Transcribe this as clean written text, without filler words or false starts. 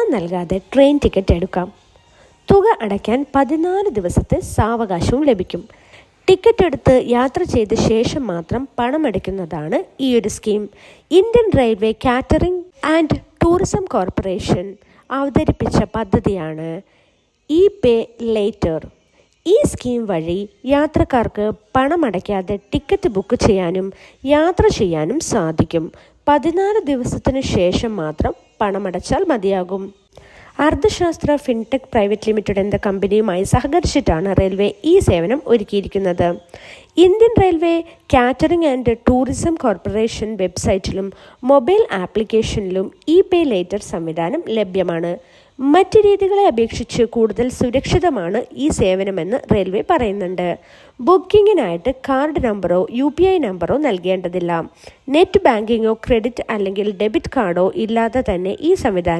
പണം നൽകാതെ train ticket എടുക്കാം. തുക അടയ്ക്കാൻ 14 ദിവസത്തെ സാവകാശവും ലഭിക്കും. ടിക്കറ്റ് എടുത്ത് യാത്ര ചെയ്ത ശേഷം മാത്രം പണമടയ്ക്കുന്നതാണ് ഈയൊരു scheme. Indian railway catering and tourism corporation അവതരിപ്പിച്ച പദ്ധതിയാണ് ഇ-പേ ലേറ്റർ. ഈ സ്കീം വഴി യാത്രക്കാർക്ക് പണമടയ്ക്കാതെ ടിക്കറ്റ് ബുക്ക് ചെയ്യാനും യാത്ര ചെയ്യാനും സാധിക്കും. 14 ദിവസത്തിനു ശേഷം മാത്രം പണമടച്ചാൽ മതിയാകും. അർദ്ധശാസ്ത്ര ഫിൻടെക് പ്രൈവറ്റ് ലിമിറ്റഡ് എന്ന കമ്പനിയുമായി സഹകരിച്ചിട്ടാണ് റെയിൽവേ ഈ സേവനം ഒരുക്കിയിരിക്കുന്നത്. Indian railway catering and tourism corporation വെബ്സൈറ്റിലും മൊബൈൽ ആപ്ലിക്കേഷനിലും ഇ-പേ ലേറ്റർ സംവിധാനം ലഭ്യമാണ്. മറ്റ് രീതികളെ അപേക്ഷിച്ച് കൂടുതൽ സുരക്ഷിതമാണ് ഈ സേവനമെന്ന് റെയിൽവേ പറയുന്നുണ്ട്. ബുക്കിങ്ങിനായിട്ട് കാർഡ് നമ്പറോ UPI നമ്പറോ നൽകേണ്ടതില്ല. നെറ്റ് ബാങ്കിങ്ങോ ക്രെഡിറ്റ് അല്ലെങ്കിൽ ഡെബിറ്റ് കാർഡോ ഇല്ലാതെ തന്നെ ഈ സംവിധാനം